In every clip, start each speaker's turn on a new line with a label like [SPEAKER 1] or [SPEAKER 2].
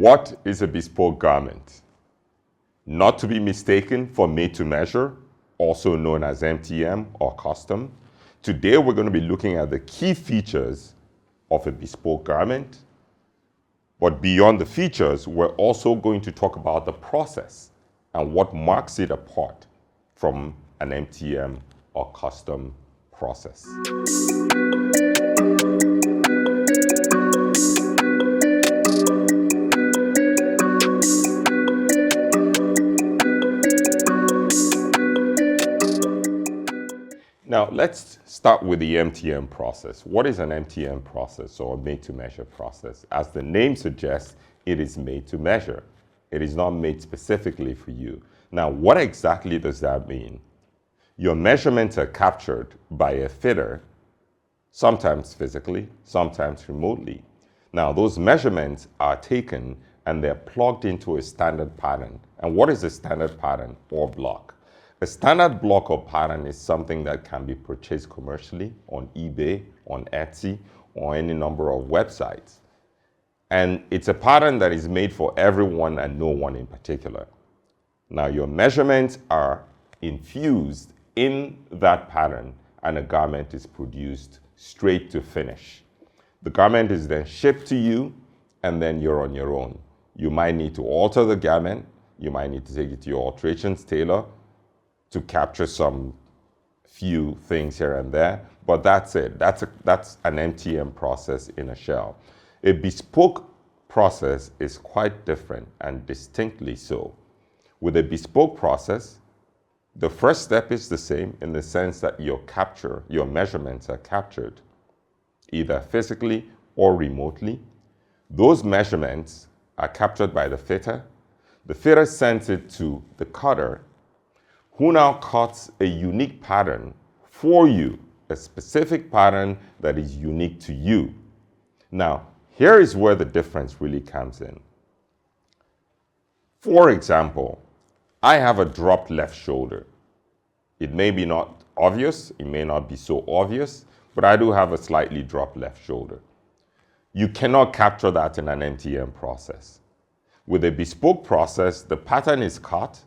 [SPEAKER 1] What is a bespoke garment? Not to be mistaken for made to measure, also known as MTM or custom. Today we're going to be looking at the key features of a bespoke garment. But beyond the features, we're also going to talk about the process and what marks it apart from an MTM or custom process. Now, let's start with the MTM process. What is an MTM process or made-to-measure process? As the name suggests, it is made to measure. It is not made specifically for you. Now, what exactly does that mean? Your measurements are captured by a fitter, sometimes physically, sometimes remotely. Now, those measurements are taken and they're plugged into a standard pattern. And what is a standard pattern or block? A standard block or pattern is something that can be purchased commercially on eBay, on Etsy, or any number of websites. And it's a pattern that is made for everyone and no one in particular. Now, your measurements are infused in that pattern and a garment is produced straight to finish. The garment is then shipped to you and then you're on your own. You might need to alter the garment. You might need to take it to your alterations tailor to capture some few things here and there, but that's it. That's an MTM process in a shell. A bespoke process is quite different and distinctly so. With a bespoke process, the first step is the same in the sense that your measurements are captured either physically or remotely. Those measurements are captured by the fitter. The fitter sends it to the cutter, who now cuts a unique pattern for you, a specific pattern that is unique to you. Now, here is where the difference really comes in. For example, I have a dropped left shoulder. It may be not obvious, it may not be so obvious, but I do have a slightly dropped left shoulder. You cannot capture that in an MTM process. With a bespoke process, the pattern is cut,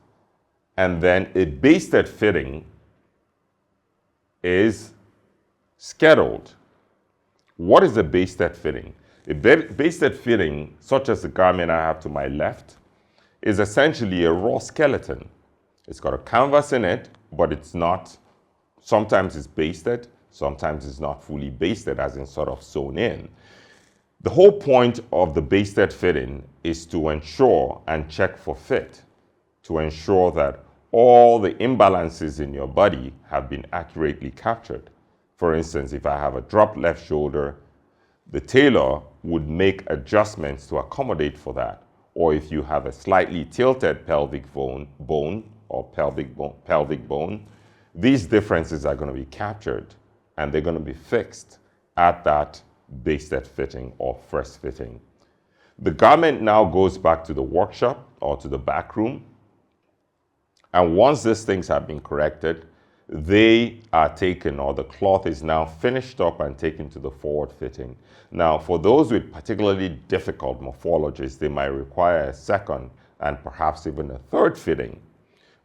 [SPEAKER 1] and then a basted fitting is scheduled. What is a basted fitting? A basted fitting, such as the garment I have to my left, is essentially a raw skeleton. It's got a canvas in it, but it's not, sometimes it's basted, sometimes it's not fully basted, as in sort of sewn in. The whole point of the basted fitting is to ensure and check for fit, to ensure that all the imbalances in your body have been accurately captured. For instance, if I have a dropped left shoulder, the tailor would make adjustments to accommodate for that. Or if you have a slightly tilted pelvic bone, these differences are going to be captured and they're going to be fixed at that basted fitting or first fitting. The garment now goes back to the workshop or to the back room. And once these things have been corrected, they are taken, or the cloth is now finished up and taken to the forward fitting. Now, for those with particularly difficult morphologies, they might require a second and perhaps even a third fitting.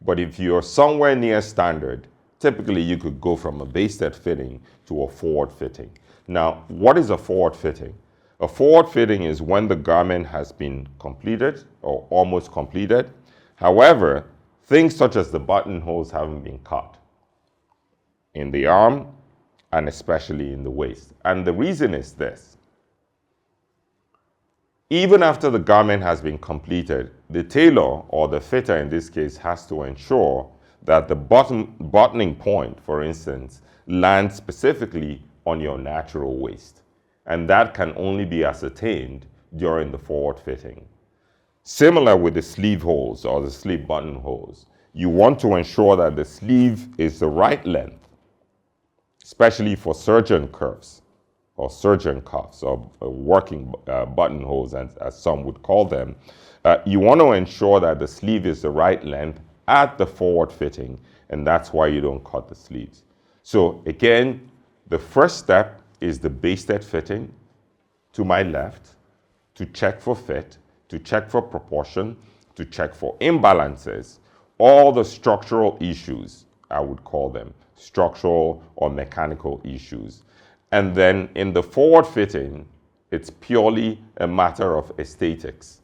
[SPEAKER 1] But if you're somewhere near standard, typically you could go from a basted fitting to a forward fitting. Now, what is a forward fitting? A forward fitting is when the garment has been completed or almost completed. However, things such as the buttonholes haven't been cut in the arm and especially in the waist. And the reason is this. Even after the garment has been completed, the tailor, or the fitter in this case, has to ensure that the buttoning point, for instance, lands specifically on your natural waist. And that can only be ascertained during the forward fitting. Similar with the sleeve holes or the sleeve buttonholes, you want to ensure that the sleeve is the right length, especially for surgeon curves or surgeon cuffs or working buttonholes, as some would call them. You want to ensure that the sleeve is the right length at the forward fitting, and that's why you don't cut the sleeves. So again, the first step is the basted fitting to my left to check for fit. to check for proportion, to check for imbalances, all the structural issues, I would call them, structural or mechanical issues. And then in the forward fitting, it's purely a matter of aesthetics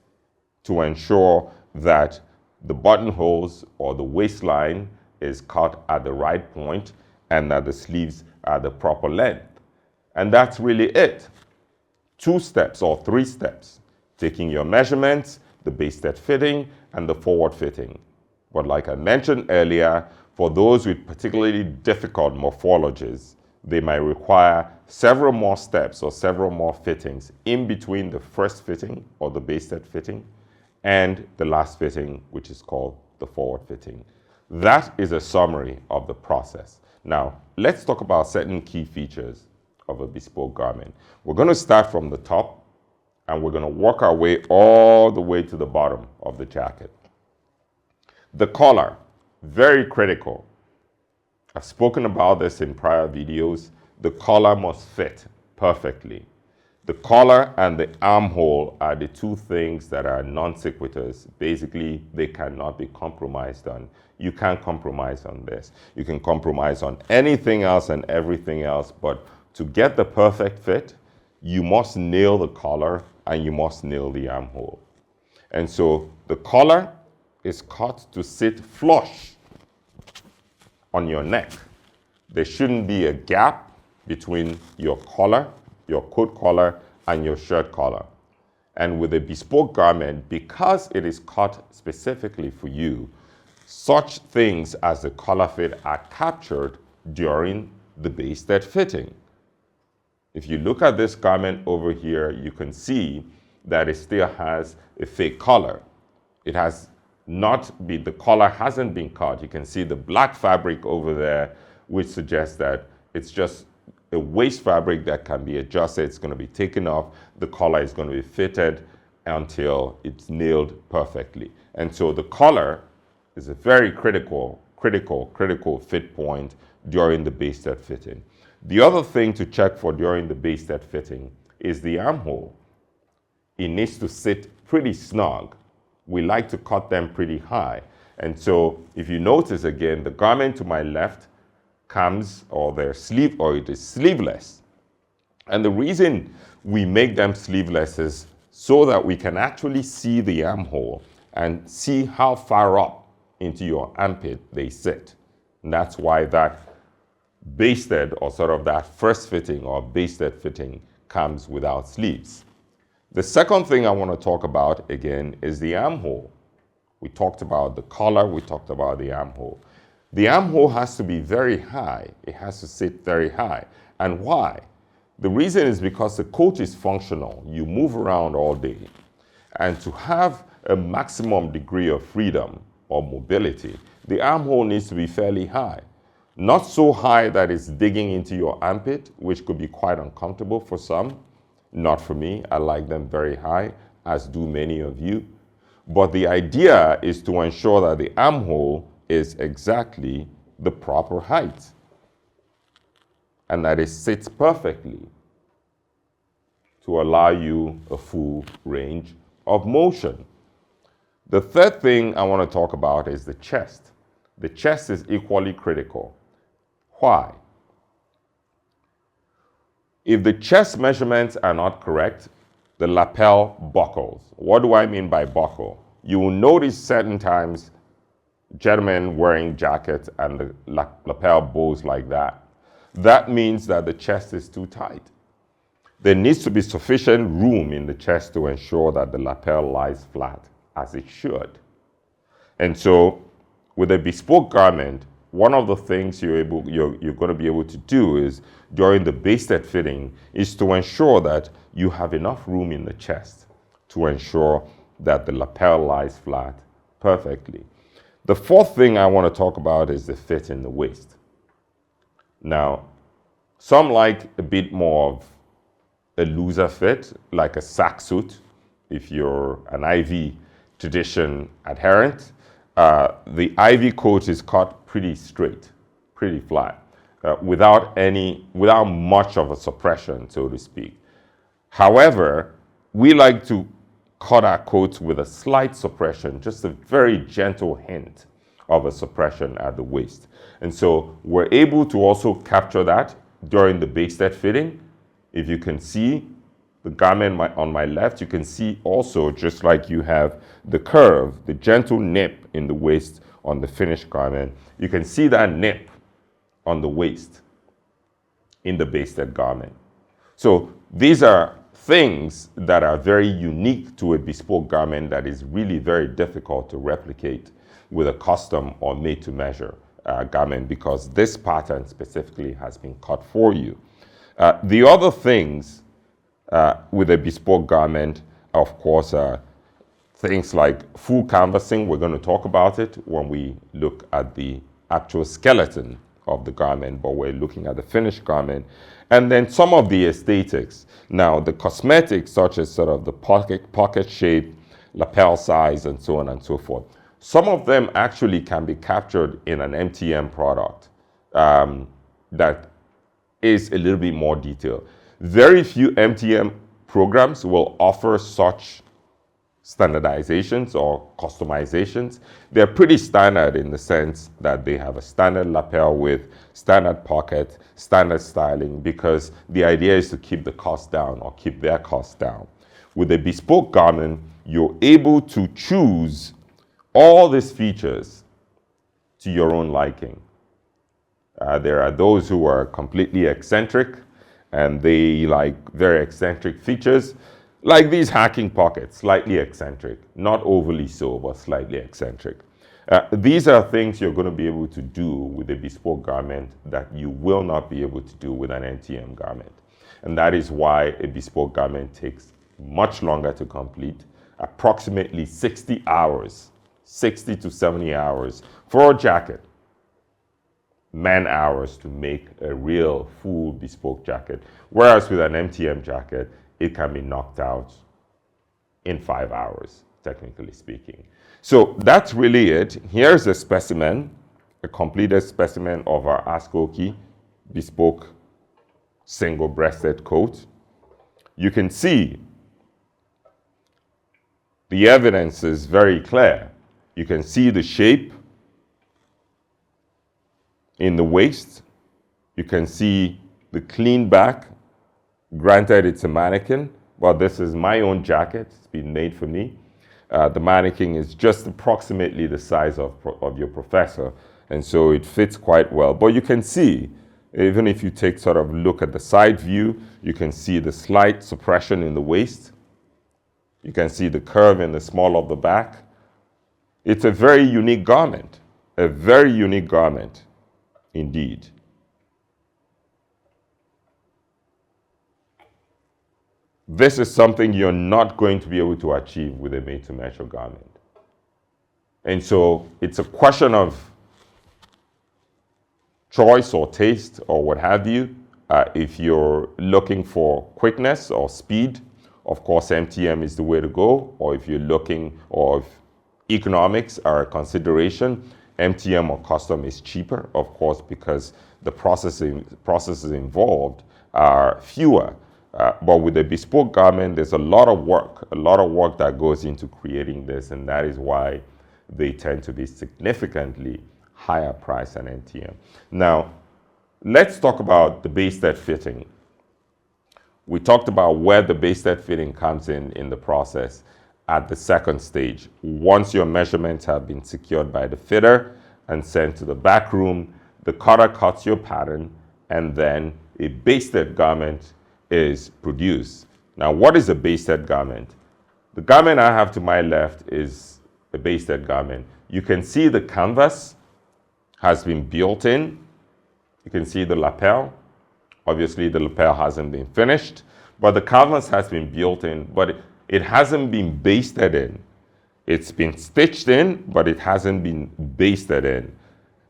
[SPEAKER 1] to ensure that the buttonholes or the waistline is cut at the right point and that the sleeves are the proper length. And that's really it. 2 steps or 3 steps, taking your measurements, the basted fitting, and the forward fitting. But like I mentioned earlier, for those with particularly difficult morphologies, they might require several more steps or several more fittings in between the first fitting or the basted fitting and the last fitting, which is called the forward fitting. That is a summary of the process. Now, let's talk about certain key features of a bespoke garment. We're going to start from the top and we're going to work our way all the way to the bottom of the jacket. The collar, very critical. I've spoken about this in prior videos. The collar must fit perfectly. The collar and the armhole are the 2 things that are non sequiturs. Basically, they cannot be compromised on. You can't compromise on this. You can compromise on anything else and everything else, but to get the perfect fit, you must nail the collar and you must nail the armhole. And so the collar is cut to sit flush on your neck. There shouldn't be a gap between your collar, your coat collar, and your shirt collar. And with a bespoke garment, because it is cut specifically for you, such things as the collar fit are captured during the basted fitting. If you look at this garment over here, you can see that it still has a fake collar. It has not been, the collar hasn't been cut. You can see the black fabric over there, which suggests that it's just a waist fabric that can be adjusted. It's going to be taken off. The collar is going to be fitted until it's nailed perfectly. And so the collar is a very critical fit point during the basted fitting. The other thing to check for during the basted fitting is the armhole. It needs to sit pretty snug. We like to cut them pretty high. And so if you notice again, the garment to my left comes, or it is sleeveless. And the reason we make them sleeveless is so that we can actually see the armhole and see how far up into your armpit they sit. And that's why that basted, or sort of that first fitting or basted fitting, comes without sleeves. The second thing I want to talk about again is the armhole. We talked about the collar, we talked about the armhole. The armhole has to be very high. It has to sit very high. And why? The reason is because the coat is functional. You move around all day. And to have a maximum degree of freedom or mobility, the armhole needs to be fairly high. Not so high that it's digging into your armpit, which could be quite uncomfortable for some. Not for me. I like them very high, as do many of you. But the idea is to ensure that the armhole is exactly the proper height and that it sits perfectly to allow you a full range of motion. The third thing I want to talk about is the chest. The chest is equally critical. Why? If the chest measurements are not correct, the lapel buckles. What do I mean by buckle? You will notice certain times gentlemen wearing jackets and the lapel bows like that. That means that the chest is too tight. There needs to be sufficient room in the chest to ensure that the lapel lies flat, as it should. And so, with a bespoke garment, one of the things you're going to be able to do is, during the basted fitting, is to ensure that you have enough room in the chest to ensure that the lapel lies flat perfectly. The fourth thing I want to talk about is the fit in the waist. Now, some like a bit more of a looser fit, like a sack suit, if you're an Ivy tradition adherent. The Ivy coat is cut pretty straight, pretty flat, without much of a suppression, so to speak. However, we like to cutter coat with a slight suppression, just a very gentle hint of a suppression at the waist. And so we're able to also capture that during the basted fitting. If you can see the garment on my left, you can see also, just like you have the curve, the gentle nip in the waist on the finished garment, you can see that nip on the waist in the basted garment. So these are things that are very unique to a bespoke garment that is really very difficult to replicate with a custom or made-to-measure garment, because this pattern specifically has been cut for you. The other things with a bespoke garment, of course, are things like full canvassing. We're going to talk about it when we look at the actual skeleton of the garment, but we're looking at the finished garment. And then some of the aesthetics. Now, the cosmetics, such as sort of the pocket shape, lapel size, and so on and so forth. Some of them actually can be captured in an MTM product that is a little bit more detailed. Very few MTM programs will offer such standardizations or customizations. They're pretty standard in the sense that they have a standard lapel width, standard pocket, standard styling, because the idea is to keep the cost down or keep their costs down. With a bespoke garment, you're able to choose all these features to your own liking. There are those who are completely eccentric and they like very eccentric features, like these hacking pockets, slightly eccentric, not overly so, but slightly eccentric. These are things you're going to be able to do with a bespoke garment that you will not be able to do with an NTM garment. And that is why a bespoke garment takes much longer to complete, approximately 60 hours, 60 to 70 hours for a jacket. Man hours to make a real full bespoke jacket. Whereas with an MTM jacket, it can be knocked out in 5 hours, technically speaking. So that's really it. Here's a specimen, a completed specimen of our AskOkey bespoke single-breasted coat. You can see the evidence is very clear. You can see the shape in the waist. You can see the clean back. Granted, it's a mannequin, but this is my own jacket. It's been made for me. The mannequin is just approximately the size of your professor, and so it fits quite well. But you can see, even if you take sort of look at the side view, you can see the slight suppression in the waist. You can see the curve in the small of the back. It's a very unique garment, a very unique garment indeed. This is something you're not going to be able to achieve with a made-to-measure garment. And so it's a question of choice or taste or what have you. If you're looking for quickness or speed, of course, MTM is the way to go. Or if you're looking, or if economics are a consideration, MTM or custom is cheaper, of course, because the processes involved are fewer. But with a bespoke garment, there's a lot of work that goes into creating this, and that is why they tend to be significantly higher price than MTM. Now, let's talk about the basted fitting. We talked about where the basted fitting comes in the process at the second stage. Once your measurements have been secured by the fitter and sent to the back room, the cutter cuts your pattern, and then a basted garment is produced. Now, what is a basted garment? The garment I have to my left is a basted garment. You can see the canvas has been built in. You can see the lapel. Obviously, the lapel hasn't been finished, but the canvas has been built in, but it hasn't been basted in. It's been stitched in, but it hasn't been basted in.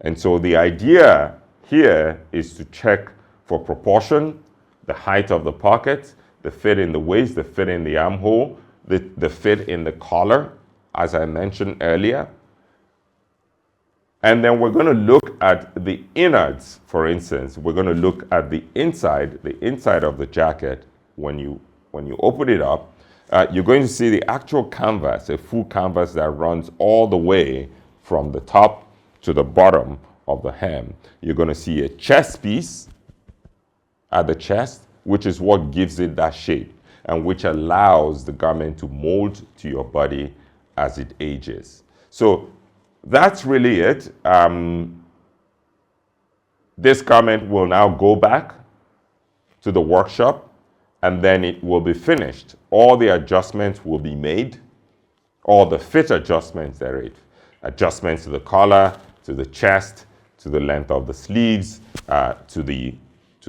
[SPEAKER 1] And so the idea here is to check for proportion, the height of the pocket, the fit in the waist, the fit in the armhole, the fit in the collar, as I mentioned earlier. And then we're going to look at the innards, for instance. We're going to look at the inside of the jacket when you open it up. you're going to see the actual canvas, a full canvas that runs all the way from the top to the bottom of the hem. You're going to see a chest piece at the chest, which is what gives it that shape and which allows the garment to mold to your body as it ages. So that's really it. This garment will now go back to the workshop and then it will be finished. All the adjustments will be made, all the fit adjustments, adjustments to the collar, to the chest, to the length of the sleeves, to the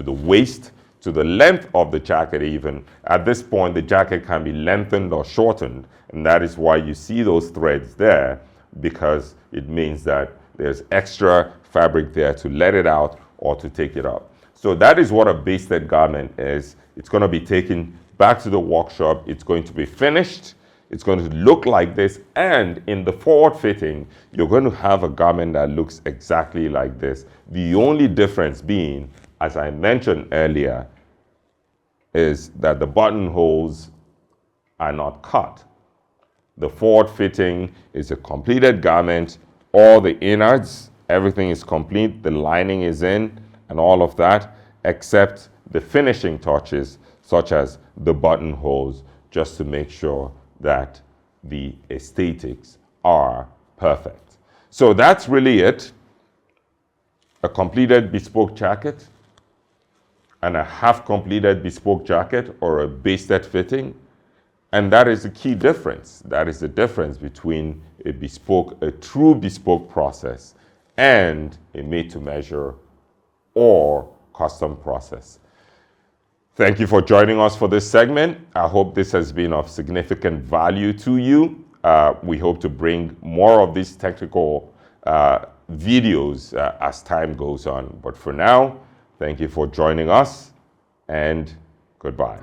[SPEAKER 1] waist, to the length of the jacket even. At this point, the jacket can be lengthened or shortened, and that is why you see those threads there, because it means that there's extra fabric there to let it out or to take it out. So that is what a basted garment is. It's going to be taken back to the workshop. It's going to be finished. It's going to look like this, and in the forward fitting, you're going to have a garment that looks exactly like this. The only difference being, as I mentioned earlier, is that the buttonholes are not cut. The forward fitting is a completed garment. All the innards, everything is complete. The lining is in and all of that, except the finishing touches, such as the buttonholes, just to make sure that the aesthetics are perfect. So that's really it. A completed bespoke jacket and a half completed bespoke jacket or a basted fitting. And that is the key difference. That is the difference between a true bespoke process and a made to measure or custom process. Thank you for joining us for this segment. I hope this has been of significant value to you. We hope to bring more of these technical videos as time goes on. But for now, thank you for joining us, and goodbye.